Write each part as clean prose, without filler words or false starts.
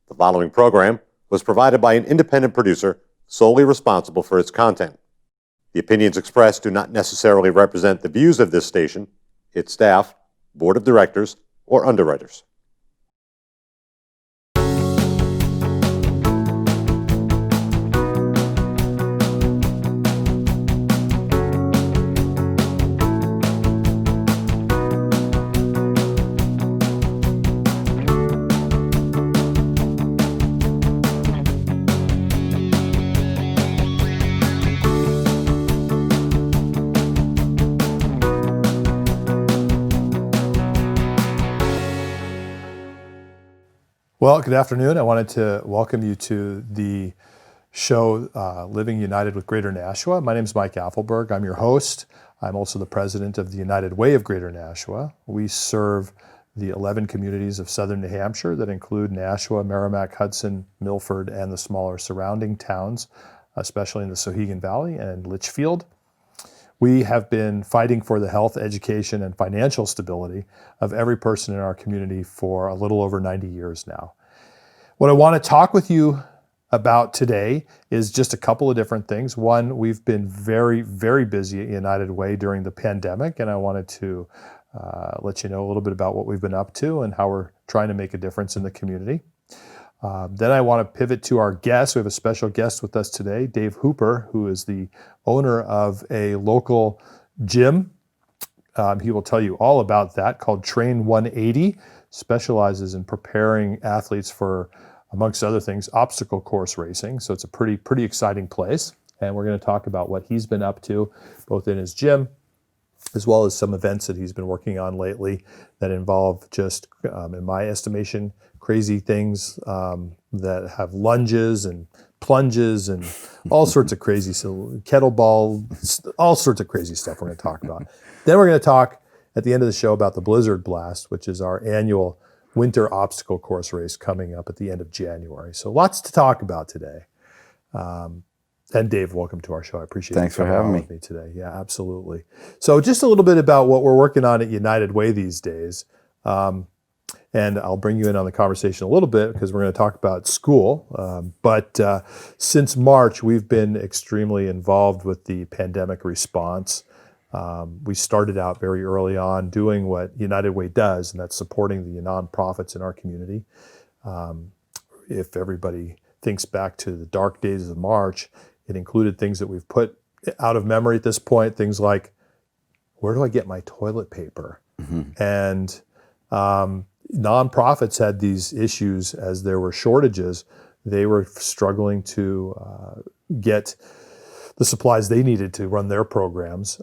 The following program was provided by an independent producer solely responsible for its content. The opinions expressed do not necessarily represent the views of this station, its staff, board of directors, or underwriters. Well, good afternoon. I wanted to welcome you to the show, Living United with Greater Nashua. My name is Mike Adfelberg. I'm your host. I'm also the president of the United Way of Greater Nashua. We serve the 11 communities of southern New Hampshire that include Nashua, Merrimack, Hudson, Milford, and the smaller surrounding towns, especially in the Souhegan Valley and Litchfield. We have been fighting for the health, education, and financial stability of every person in our community for a little over 90 years now. What I want to talk with you about today is just a couple of different things. One, we've been very, very busy at United Way during the pandemic, and I wanted to let you know a little bit about what we've been up to and how we're trying to make a difference in the community. Then I want to pivot to our guest. We have a special guest with us today, Dave Hooper, who is the owner of a local gym. He will tell you all about that, called Train 180, specializes in preparing athletes for, amongst other things, obstacle course racing. So it's a pretty exciting place. And we're going to talk about what he's been up to, both in his gym, as well as some events that he's been working on lately that involve just, in my estimation, crazy things that have lunges and plunges and all sorts of crazy, so kettlebell, all sorts of crazy stuff we're going to talk about. Then we're going to talk at the end of the show about the Blizzard Blast, which is our annual winter obstacle course race coming up at the end of January. So lots to talk about today. And Dave, welcome to our show. I appreciate Thanks for having me today. Yeah, absolutely. So just a little bit about what we're working on at United Way these days. And I'll bring you in on the conversation a little bit because we're going to talk about school. But since March, we've been extremely involved with the pandemic response. We started out very early on doing what United Way does, and that's supporting the nonprofits in our community. If everybody thinks back to the dark days of March, it included things that we've put out of memory at this point, things like, where do I get my toilet paper? Mm-hmm. And nonprofits had these issues as there were shortages. They were struggling to get the supplies they needed to run their programs.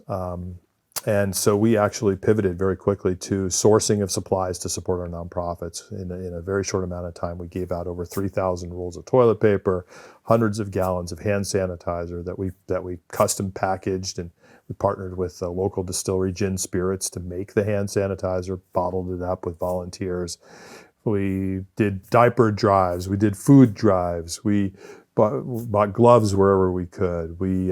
And so we actually pivoted very quickly to sourcing of supplies to support our nonprofits. In a very short amount of time, we gave out over 3,000 rolls of toilet paper, hundreds of gallons of hand sanitizer that we custom packaged, and we partnered with a local distillery, Gin Spirits, to make the hand sanitizer, bottled it up with volunteers. We did diaper drives, we did food drives, we bought gloves wherever we could. We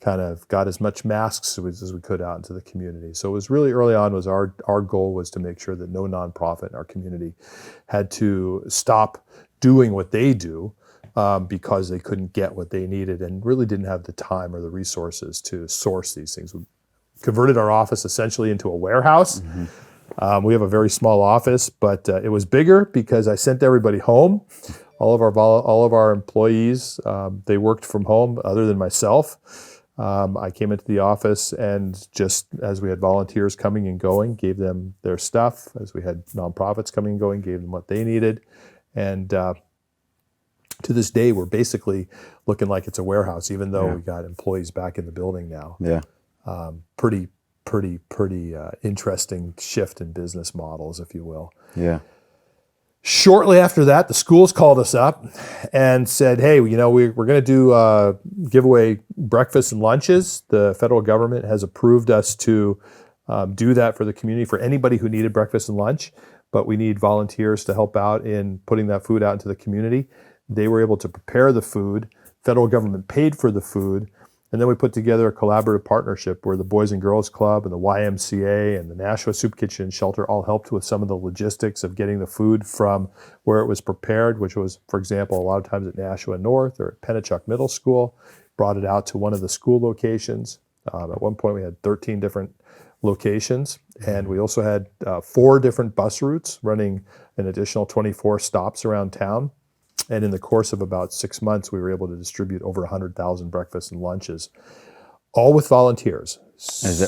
kind of got as much masks as we could out into the community. So it was really early on, was our goal was to make sure that no nonprofit in our community had to stop doing what they do because they couldn't get what they needed and really didn't have the time or the resources to source these things. We converted our office essentially into a warehouse. Mm-hmm. We have a very small office, but it was bigger because I sent everybody home. All of our employees, they worked from home other than myself. I came into the office and just as we had volunteers coming and going, gave them their stuff. As we had nonprofits coming and going, gave them what they needed. And to this day, we're basically looking like it's a warehouse, even though we got employees back in the building now. Yeah. Pretty interesting shift in business models, if you will. Yeah. Shortly after that, the schools called us up and said, hey, we're going to do giveaway breakfasts and lunches. The federal government has approved us to do that for the community for anybody who needed breakfast and lunch, but we need volunteers to help out in putting that food out into the community. They were able to prepare the food. Federal government paid for the food. And then we put together a collaborative partnership where the Boys and Girls Club and the YMCA and the Nashua Soup Kitchen and Shelter all helped with some of the logistics of getting the food from where it was prepared, which was, for example, a lot of times at Nashua North or at Pennachuck Middle School, brought it out to one of the school locations. At one point, we had 13 different locations, and we also had 4 different bus routes running an additional 24 stops around town. And in the course of about 6 months, we were able to distribute over 100,000 breakfasts and lunches, all with volunteers.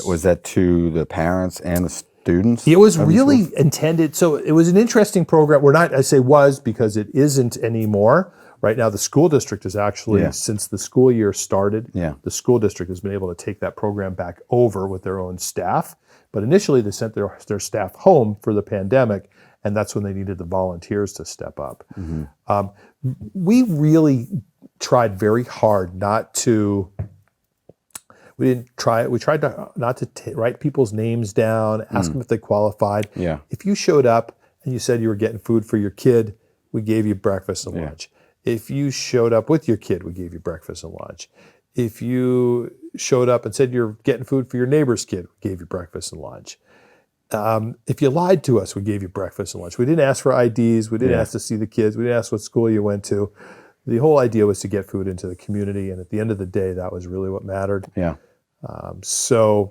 Was that to the parents and the students? It was really intended. So it was an interesting program. I say was because it isn't anymore. Right now, the school district is actually, since the school year started, the school district has been able to take that program back over with their own staff. But initially, they sent their staff home for the pandemic, and that's when they needed the volunteers to step up. We really tried very hard not to. We tried not to write people's names down, ask them if they qualified. Yeah. If you showed up and you said you were getting food for your kid, we gave you breakfast and lunch. If you showed up with your kid, we gave you breakfast and lunch. If you showed up and said you're getting food for your neighbor's kid, we gave you breakfast and lunch. If you lied to us, we gave you breakfast and lunch. We didn't ask for IDs. We didn't ask to see the kids. We didn't ask what school you went to. The whole idea was to get food into the community, and at the end of the day, that was really what mattered. Yeah. So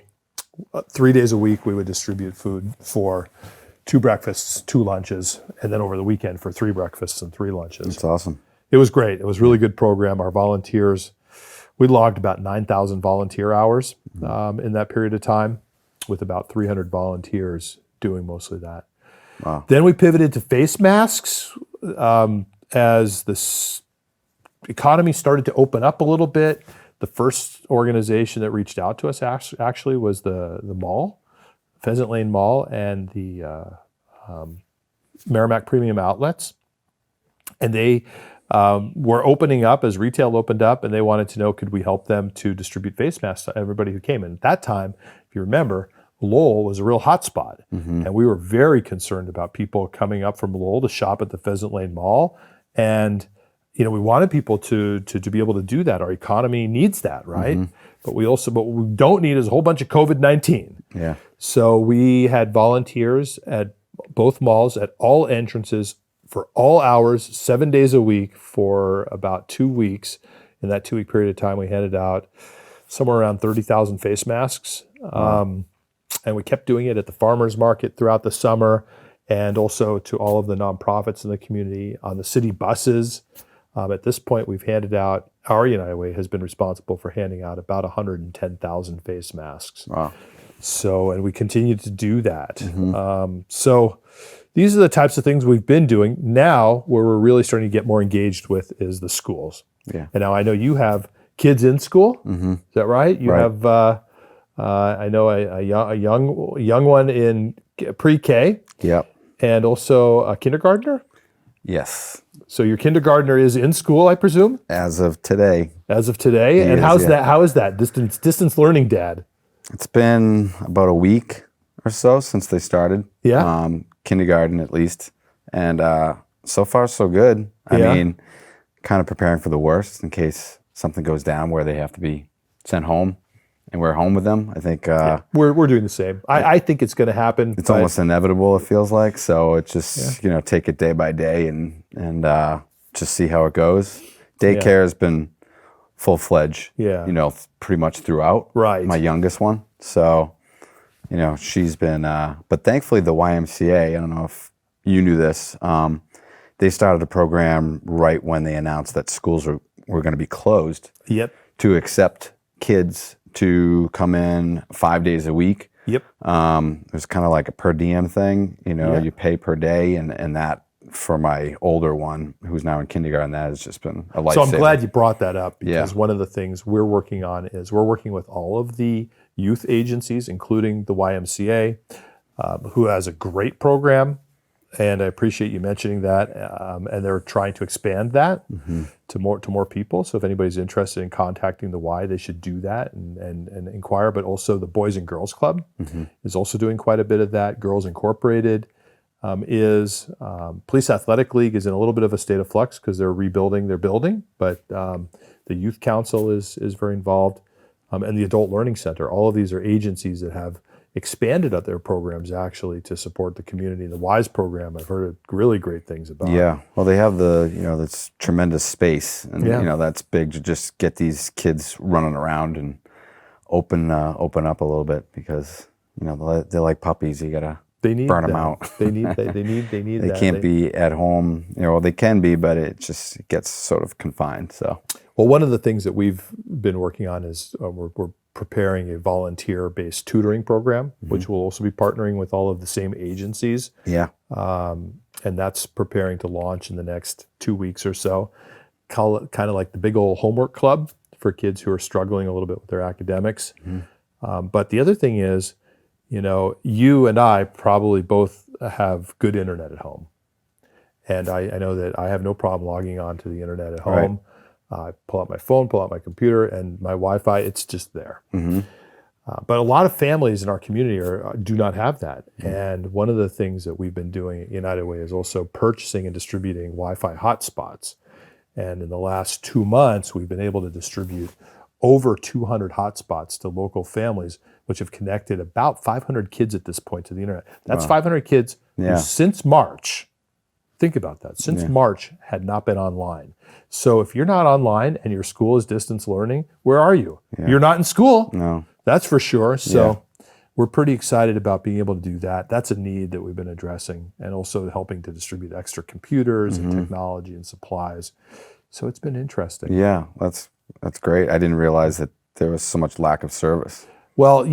3 days a week, we would distribute food for 2 breakfasts, 2 lunches, and then over the weekend for 3 breakfasts and 3 lunches. That's awesome. It was great. It was a really good program. Our volunteers, we logged about 9,000 volunteer hours in that period of time, with about 300 volunteers doing mostly that. Wow. Then we pivoted to face masks as the economy started to open up a little bit. The first organization that reached out to us actually was the mall, Pheasant Lane Mall, and the Merrimack Premium Outlets. And they were opening up as retail opened up, and they wanted to know, could we help them to distribute face masks to everybody who came? And at that time, if you remember, Lowell was a real hot spot. And we were very concerned about people coming up from Lowell to shop at the Pheasant Lane Mall. And we wanted people to be able to do that. Our economy needs that, right? But what we don't need is a whole bunch of COVID-19. Yeah. So we had volunteers at both malls at all entrances for all hours, 7 days a week for about 2 weeks. In that 2-week period of time, we handed out somewhere around 30,000 face masks. And we kept doing it at the farmers market throughout the summer, and also to all of the nonprofits in the community on the city buses. At this point, we've handed out, our United Way has been responsible for handing out about 110,000 face masks. Wow. So, and we continue to do that. So these are the types of things we've been doing. Now, where we're really starting to get more engaged with is the schools. Yeah. And now I know you have kids in school. Is that right? You have, I know a young one in pre-K. Yep. And also a kindergartner. Yes. So your kindergartner is in school, I presume? As of today. As of today. And how is that? Distance learning, Dad? It's been about a week or so since they started. Yeah. Kindergarten at least. And so far so good. I mean, kind of preparing for the worst in case something goes down where they have to be sent home. And we're home with them. I think we're doing the same. I think it's going to happen. It's almost inevitable. It feels like so. It's just take it day by day and just see how it goes. Daycare has been full-fledged. Pretty much throughout. Right. My youngest one. So, she's been. But thankfully, the YMCA. I don't know if you knew this. They started a program right when they announced that schools were going to be closed. Yep. To accept kids to come in 5 days a week. Yep. It was kind of like a per diem thing. You pay per day, and that for my older one, who's now in kindergarten, that has just been a lifesaver. So I'm glad you brought that up, because one of the things we're working on is we're working with all of the youth agencies, including the YMCA, who has a great program. And I appreciate you mentioning that. And they're trying to expand that to more people. So if anybody's interested in contacting the Y, they should do that and inquire. But also the Boys and Girls Club is also doing quite a bit of that. Girls Incorporated is. Police Athletic League is in a little bit of a state of flux because they're rebuilding their building. But the Youth Council is very involved. and the Adult Learning Center. All of these are agencies that have expanded out their programs actually to support the community. The WISE program, I've heard really great things about. Yeah, well, they have this tremendous space, and that's big to just get these kids running around and open up a little bit, because they're like puppies. You gotta burn them out. They need They that. can't be at home. They can be, but it gets sort of confined. So, well, one of the things that we've been working on is we're preparing a volunteer-based tutoring program, which will also be partnering with all of the same agencies. Yeah. And that's preparing to launch in the next 2 weeks or so. Call it kind of like the big old homework club for kids who are struggling a little bit with their academics. But the other thing is, you and I probably both have good internet at home. And I know that I have no problem logging on to the internet at home. Right. I pull out my phone, pull out my computer, and my Wi-Fi, it's just there. But a lot of families in our community do not have that. And one of the things that we've been doing at United Way is also purchasing and distributing Wi-Fi hotspots. And in the last 2 months, we've been able to distribute over 200 hotspots to local families, which have connected about 500 kids at this point to the internet. That's 500 kids who since March, think about that, since March had not been online. So if you're not online and your school is distance learning, where are you? You're not in school. No. That's for sure. So we're pretty excited about being able to do that. That's a need that we've been addressing, and also helping to distribute extra computers and technology and supplies. So it's been interesting. Yeah, that's great. I didn't realize that there was so much lack of service. Well,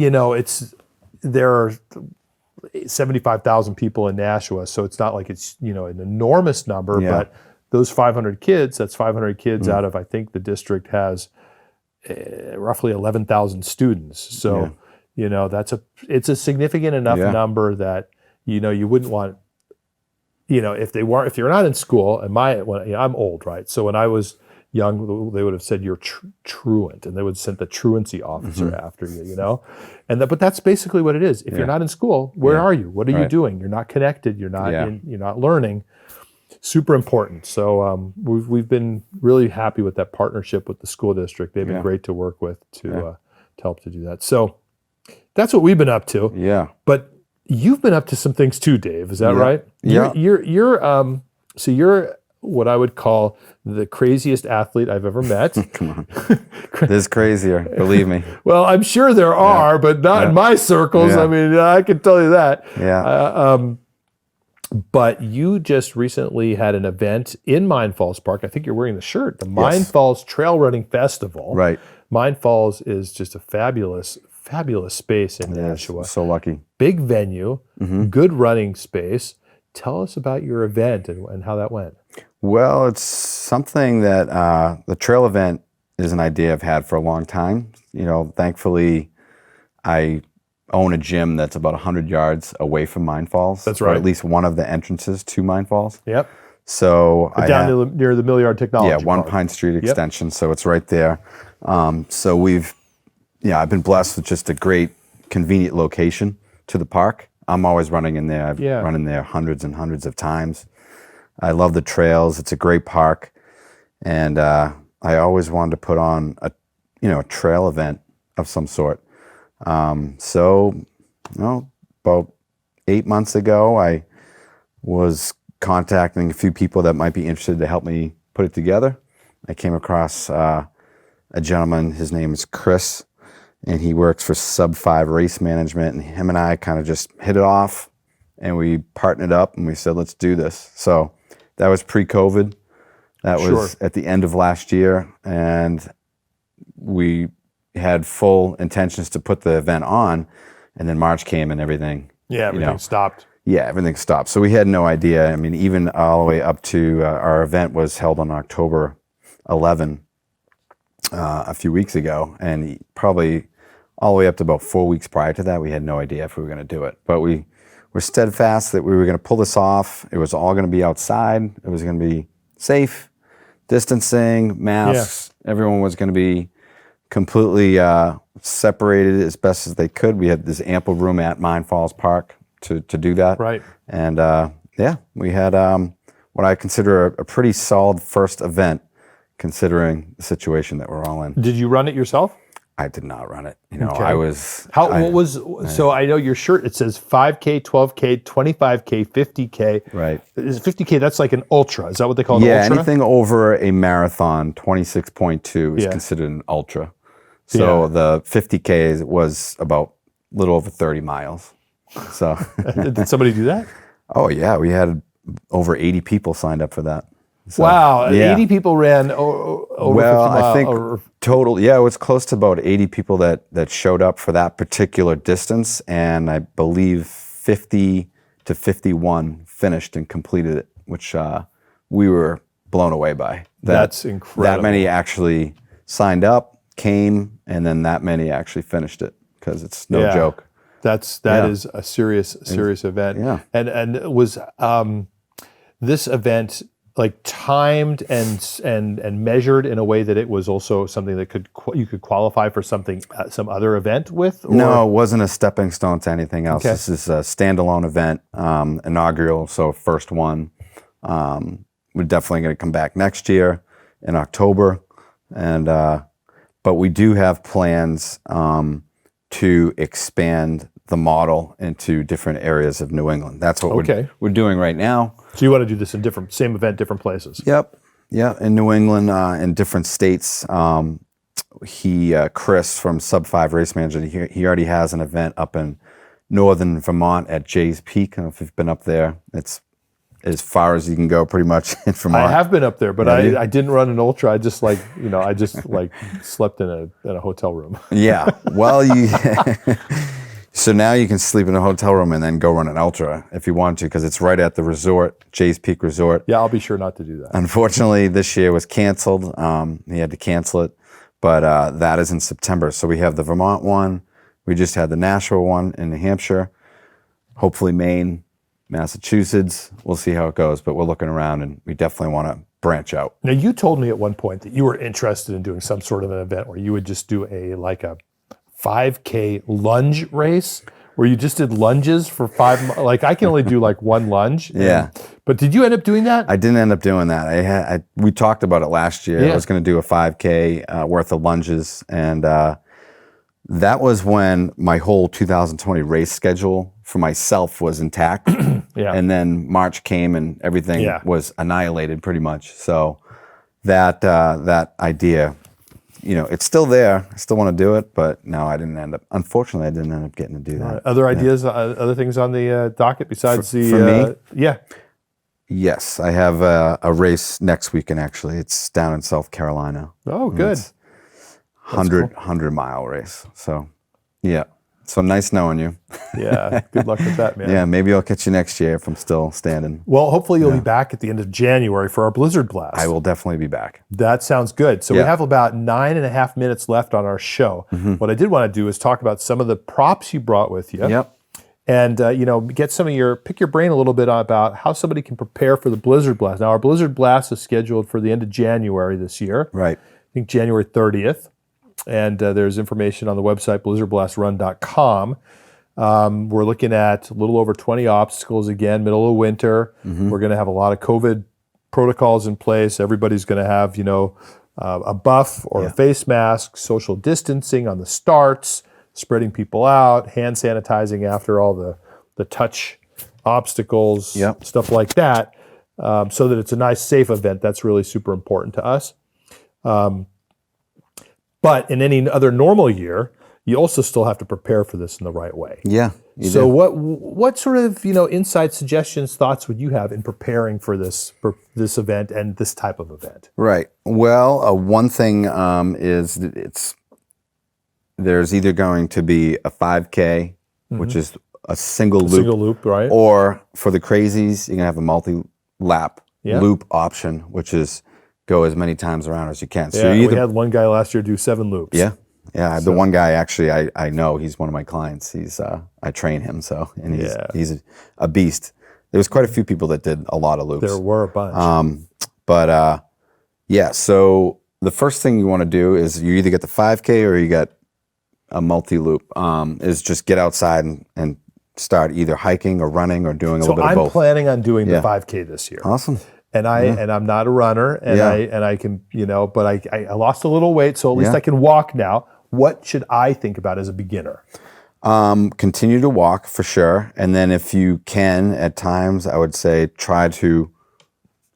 there are 75,000 people in Nashua, so it's not like it's an enormous number, but those 500 kids, that's 500 kids out of, I think the district has roughly 11,000 students. So it's a significant enough number that you wouldn't want, if you're not in school. And I'm old, right? So when I was young, they would have said you're truant, and they would have sent the truancy officer after you, but that's basically what it is. If you're not in school, where are you? What are you doing? You're not connected. You're not you're not learning. Super important. So we've been really happy with that partnership with the school district. They've been great to work with to help to do that. So that's what we've been up to. Yeah. But you've been up to some things too, Dave. Is that right? Yeah. You're what I would call the craziest athlete I've ever met. Come on. There's crazier, believe me. Well, I'm sure there are, but not in my circles. Yeah. I mean, I can tell you that. Yeah. But you just recently had an event in Mine Falls Park. I think you're wearing the shirt. The Mine Falls Trail Running Festival. Right. Mine Falls is just a fabulous space in Nashua. So lucky. Big venue, good running space. Tell us about your event and how that went. Well, it's something that the trail event is an idea I've had for a long time. Thankfully, I own a gym that's about 100 yards away from Mine Falls. That's right. Or at least one of the entrances to Mine Falls. Yep. So near the Milliard Technology Yeah, One Park. Pine Street extension. So it's right there. So I've been blessed with just a great, convenient location to the park. I'm always running in there. I've run in there hundreds and hundreds of times. I love the trails. It's a great park. And I always wanted to put on a trail event of some sort. About 8 months ago, I was contacting a few people that might be interested to help me put it together. I came across a gentleman, his name is Chris, and he works for Sub 5 Race Management, and him and I kind of just hit it off, and we partnered up, and we said, let's do this. So that was pre-COVID. That was at the end of last year, and we had full intentions to put the event on, and then March came and everything. Yeah, everything stopped. Yeah, everything stopped. So we had no idea. I mean, even all the way up to our event was held on October 11 a few weeks ago, and probably all the way up to about 4 weeks prior to that, we had no idea if we were going to do it. But we were steadfast that we were going to pull this off. It was all going to be outside. It was going to be safe, distancing, masks. Everyone was going to be completely separated as best as they could. We had this ample room at Mine Falls Park to do that. Right. And we had what I consider a pretty solid first event, considering the situation that we're all in. Did you run it yourself? I did not run it. You know, Okay. I was. So I know your shirt, it says 5K, 12K, 25K, 50K. Right. Is 50K, that's like an ultra. Is that what they call an Yeah, ultra? anything over a marathon, 26.2 is Yeah. considered an ultra. So the 50K was about a little over 30 miles. So, Did somebody do that? oh yeah, we had over 80 people signed up for that. So, Wow. yeah. 80 people ran over 50 Well, miles. I think total, yeah, it was close to about 80 people that showed up for that particular distance, and I believe 50 to 51 finished and completed it, which we were blown away by. That's incredible. That many actually signed up, came, and then that many actually finished it, because it's no joke. That Yeah. is a serious event. Yeah. And was this event like timed and measured in a way that it was also something that you could qualify for something some other event with? Or? No, it wasn't a stepping stone to anything else. Okay. This is a standalone event, inaugural, so first one. We're definitely going to come back next year in October, and but we do have plans to expand the model into different areas of New England. That's what we're doing right now. So you want to do this in same event, different places? Yep. Yeah, in New England, in different states. Chris from Sub 5 Race Manager, he already has an event up in northern Vermont at Jay's Peak. I don't know if you've been up there. It's as far as you can go pretty much in Vermont. I have been up there, but Yeah, I didn't run an ultra. I just slept in a hotel room. Yeah. Well, so now you can sleep in a hotel room and then go run an ultra if you want to, because it's right at the resort, Jay's Peak Resort. Yeah, I'll be sure not to do that. Unfortunately, this year was canceled. He had to cancel it, but that is in September. So we have the Vermont one. We just had the Nashua one in New Hampshire. Hopefully Maine, Massachusetts. We'll see how it goes, but we're looking around, and we definitely want to branch out. Now, you told me at one point that you were interested in doing some sort of an event where you would just do a 5K lunge race, where you just did lunges for 5 miles. Like, I can only do like one lunge. Yeah. But did you end up doing that? I didn't end up doing that. We talked about it last year. Yeah. I was going to do a 5K worth of lunges, and that was when my whole 2020 race schedule for myself was intact. Yeah. And then March came and everything was annihilated pretty much. So that idea, it's still there. I still want to do it, but no, unfortunately, I didn't end up getting to do that. Other ideas, other things on the docket besides for me? Yeah. Yes, I have a race next weekend, actually. It's down in South Carolina. Oh, good. It's 100-mile race. So, yeah. So nice knowing you. Yeah. Good luck with that, man. Yeah, maybe I'll catch you next year if I'm still standing. Well, hopefully you'll be back at the end of January for our Blizzard Blast. I will definitely be back. That sounds good. So we have about 9.5 minutes left on our show. Mm-hmm. What I did want to do is talk about some of the props you brought with you. Yep. And, get pick your brain a little bit about how somebody can prepare for the Blizzard Blast. Now, our Blizzard Blast is scheduled for the end of January this year. Right. I think January 30th. And there's information on the website, blizzardblastrun.com. We're looking at a little over 20 obstacles again, middle of winter. Mm-hmm. We're going to have a lot of COVID protocols in place. Everybody's going to have, a buff or a face mask, social distancing on the starts, spreading people out, hand sanitizing after all the touch obstacles, stuff like that, so that it's a nice, safe event. That's really super important to us. But in any other normal year, you also still have to prepare for this in the right way. Yeah. So what sort of insights, suggestions, thoughts would you have in preparing for this event and this type of event? Right. Well, one thing is there's either going to be a 5K, which is a single loop, right? Or for the crazies, you're gonna have a multi-lap loop option, which is go as many times around as you can. So we had one guy last year do 7 loops. Yeah. The one guy actually I know, he's one of my clients. He's I train him, and he's a beast. There was quite a few people that did a lot of loops. There were a bunch. So the first thing you want to do is you either get the 5K or you get a multi-loop. Is just get outside and start either hiking or running or doing a little bit of both. I'm planning on doing the 5K this year. Awesome. And I'm not a runner, and I can, but I lost a little weight, so at least I can walk now. what should I think about as a beginner? Continue to walk for sure. And then if you can, at times, I would say try to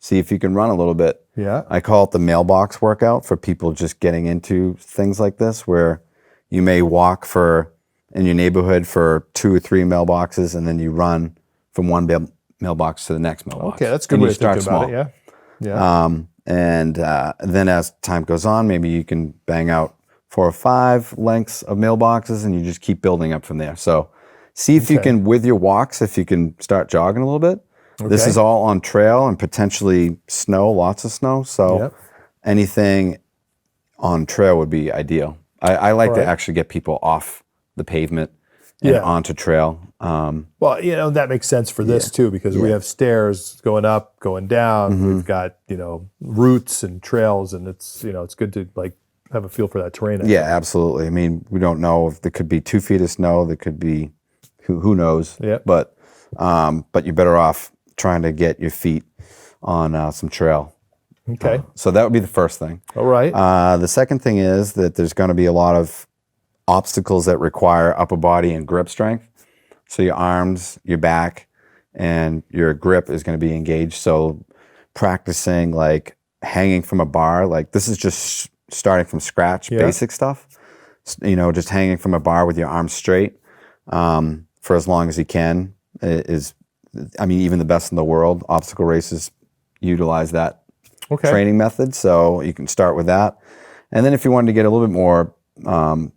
see if you can run a little bit. Yeah. I call it the mailbox workout for people just getting into things like this, where you may walk in your neighborhood for 2 or 3 mailboxes, and then you run from one mailbox to the next mailbox. Okay, that's a good And way you of thinking start about small. it. Yeah. And then as time goes on, maybe you can bang out 4 or 5 lengths of mailboxes, and you just keep building up from there. So see if you Okay. can, with your walks, if you can start jogging a little bit. This Okay. is all on trail and potentially snow, lots of snow. So Yep. anything on trail would be ideal. I like to Right. actually get people off the pavement and Yeah. onto trail. Well, that makes sense for this too, because we have stairs going up, going down. Mm-hmm. We've got, routes and trails, and it's good to like have a feel for that terrain. Yeah, absolutely. I mean, we don't know if there could be 2 feet of snow. There could be, who knows? Yeah. But you're better off trying to get your feet on some trail. Okay. So that would be the first thing. All right. The second thing is that there's going to be a lot of obstacles that require upper body and grip strength. So your arms, your back, and your grip is going to be engaged. So practicing like hanging from a bar, like this is just starting from scratch, basic stuff. Just hanging from a bar with your arms straight for as long as you can is, even the best in the world, obstacle races utilize that Okay. training method. So you can start with that. And then if you wanted to get a little bit more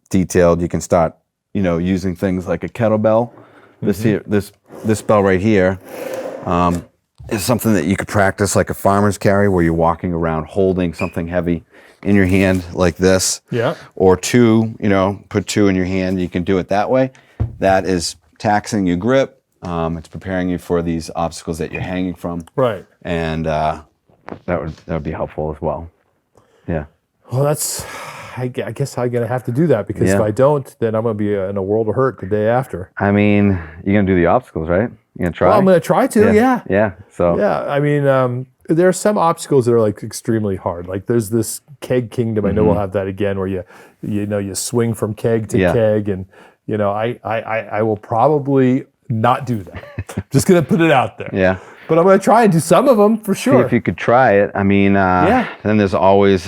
detailed, you can start, using things like a kettlebell. This bell right here is something that you could practice like a farmer's carry, where you're walking around holding something heavy in your hand like this. Yeah. Or 2, put 2 in your hand. You can do it that way. That is taxing your grip. It's preparing you for these obstacles that you're hanging from. Right. And that would be helpful as well. Yeah. Well, I guess I'm gonna have to do that, because if Yeah. I don't, then I'm gonna be in a world of hurt the day after. You're gonna do the obstacles, right? You're gonna try. Well, I'm gonna try to. Yeah. Yeah. So. Yeah. There are some obstacles that are like extremely hard. Like there's this keg kingdom. I know we'll have that again, where you swing from keg to Yeah. keg, and I will probably not do that. Just gonna put it out there. Yeah. But I'm gonna try and do some of them for See sure. if you could try it. Then there's always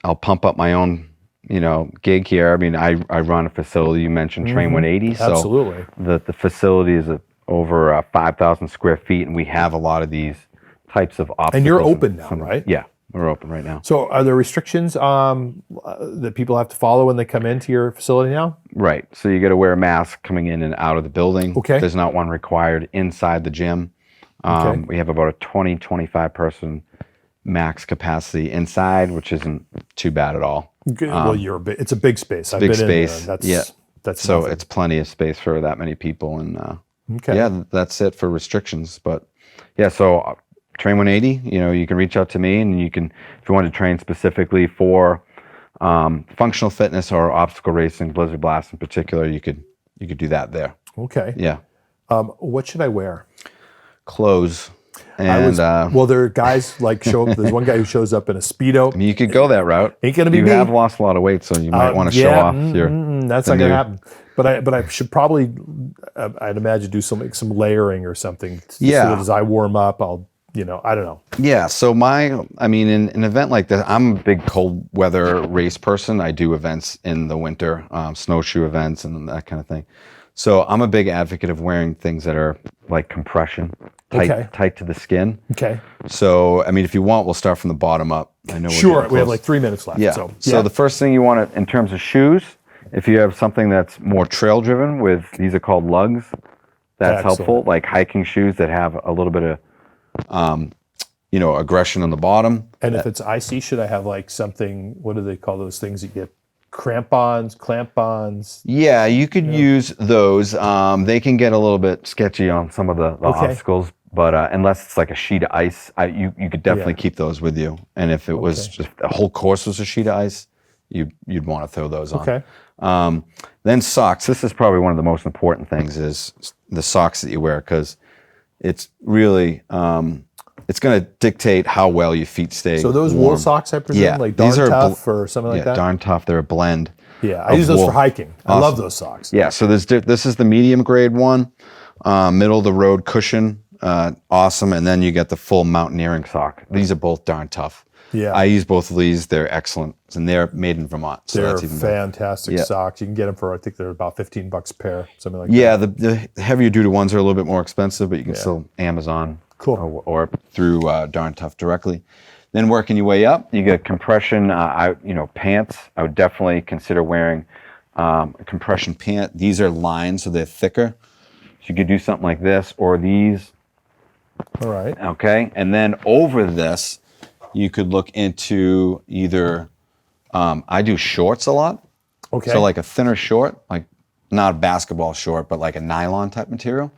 I'll pump up my own gig here. I run a facility. You mentioned Train 180. So Absolutely. the facility is over 5,000 square feet, and we have a lot of these types of obstacles. And you're open now, right? Yeah, we're open right now. So are there restrictions that people have to follow when they come into your facility now? Right. So you got to wear a mask coming in and out of the building. Okay. There's not one required inside the gym. Okay. We have about a 25 person max capacity inside, which isn't too bad at all. Good. Well, it's a big space. I've big been space. in there. Yeah. That's So nothing. it's plenty of space for that many people. And Okay. yeah, that's it for restrictions. But yeah, so Train 180, you can reach out to me, and you can, if you want to train specifically for functional fitness or obstacle racing, Blizzard Blast in particular, you could do that there. Okay. Yeah. What should I wear? Clothes. And Well, there are guys like there's one guy who shows up in a Speedo. you could go that route. Ain't gonna be you me. have lost a lot of weight, so you might want to show off your. That's the not gonna new- happen. But I should probably, I'd imagine, do some layering or something. Yeah. So that as I warm up, I'll, I don't know. Yeah. So in an event like this, I'm a big cold weather race person. I do events in the winter, snowshoe events and that kind of thing. So I'm a big advocate of wearing things that are like compression, tight to the skin. Okay. So, if you want, we'll start from the bottom up. I know. Sure. We have like 3 minutes left. Yeah. So the first thing you want to, in terms of shoes, if you have something that's more trail driven these are called lugs, that's Excellent. helpful. Like hiking shoes that have a little bit of, aggression on the bottom. And if it's icy, should I have like something, what do they call those things that get clamp-ons? Yeah, you could use those. They can get a little bit sketchy on some of the obstacles, but unless it's like a sheet of ice, you could definitely keep those with you. And if it was just a whole course was a sheet of ice, you'd want to throw those on. Okay. Then socks. This is probably one of the most important things is the socks that you wear, because it's really it's going to dictate how well your feet stay So those warm. wool socks, I presume, Yeah, like these Darn are Tough or something like yeah, that? Darn Tough. They're a blend. Yeah, I of use those wool. for hiking. I Awesome. love those socks. Yeah, so this is the medium grade one, middle of the road cushion, awesome, and then you get the full mountaineering sock. These are both Darn Tough. Yeah. I use both of these. They're excellent, and they're made in Vermont, so They're that's even better. fantastic Yeah. socks. You can get them for, I think they're about $15 a pair, something like Yeah, that. the heavier duty ones are a little bit more expensive, but you can Yeah. still Amazon Cool. or through Darn Tough directly. Then working your way up, you get compression, pants. I would definitely consider wearing a compression pant. These are lined, so they're thicker. So you could do something like this or these. All right. Okay, and then over this, you could look into either. I do shorts a lot. Okay. So like a thinner short, like not a basketball short, but like a nylon type material.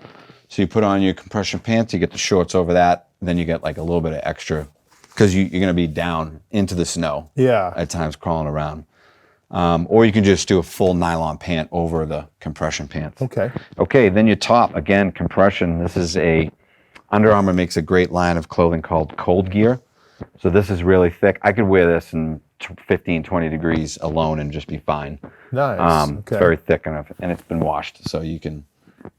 So you put on your compression pants, you get the shorts over that, then you get like a little bit of extra, because you're going to be down into the snow Yeah. at times crawling around. Or you can just do a full nylon pant over the compression pants. Okay. Okay, then your top, again, compression. This is Under Armour makes a great line of clothing called Cold Gear. So this is really thick. I could wear this in 15, 20 degrees alone and just be fine. Nice. It's Okay. very thick enough, and it's been washed, so you can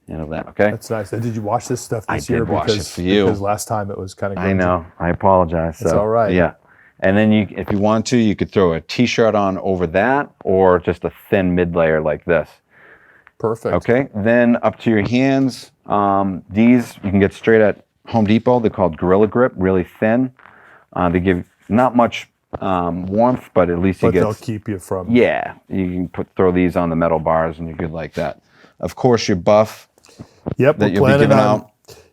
handle that. Okay. That's nice. And did you wash this stuff this I year? did wash it for you. Because last time it was kind of I know. I apologize. It's So, all right. Yeah. And then if you want to, you could throw a t-shirt on over that, or just a thin mid layer like this. Perfect. Okay. Then up to your hands. These you can get straight at Home Depot. They're called Gorilla Grip. Really thin. They give not much warmth, but at least you But get. they'll keep you from. Yeah, you can throw these on the metal bars, and you're good like that. Of course, your buff Yep. that we're you'll be planning giving on, out.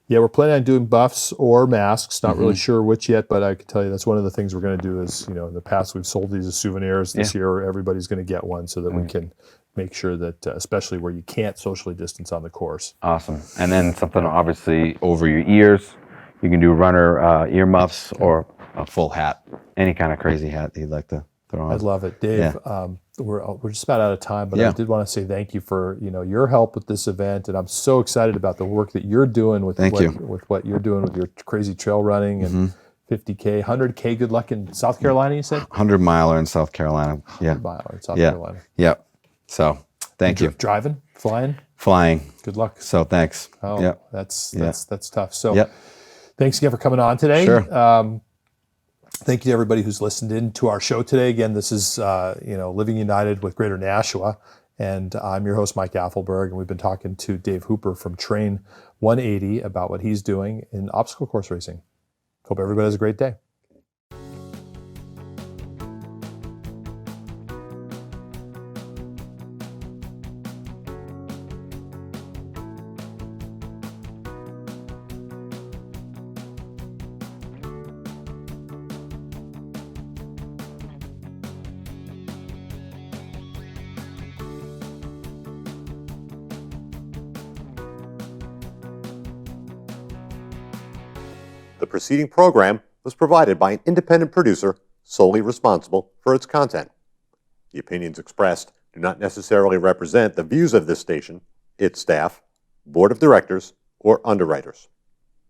Yeah, we're planning on doing buffs or masks. Not Mm-hmm. really sure which yet, but I can tell you that's one of the things we're going to do is, in the past we've sold these as souvenirs. This year, everybody's going to get one so that we can make sure that, especially where you can't socially distance on the course. Awesome. And then something obviously over your ears. You can do runner ear muffs or a full hat, any kind of crazy hat that you'd like to throw on. I'd love it, Dave. Yeah. We're just about out of time, but I Yeah. did want to say thank you for your help with this event, and I'm so excited about the work that you're doing with Thank you. with what you're doing with your crazy trail running and 50K, 100K. Good luck in South Carolina. You said 100 miler in South Carolina. Yeah. mile in South Yeah. Carolina. Yep. So thank you. Driving, flying. Flying. Good luck. So thanks. Oh, Yep. that's tough. So, Yep. thanks again for coming on today. Sure. Thank you to everybody who's listened in to our show today. Again, this is Living United with Greater Nashua, and I'm your host Mike Adfelberg, and we've been talking to Dave Hooper from Train 180 about what he's doing in obstacle course racing. Hope everybody has a great day. The preceding program was provided by an independent producer solely responsible for its content. The opinions expressed do not necessarily represent the views of this station, its staff, board of directors, or underwriters.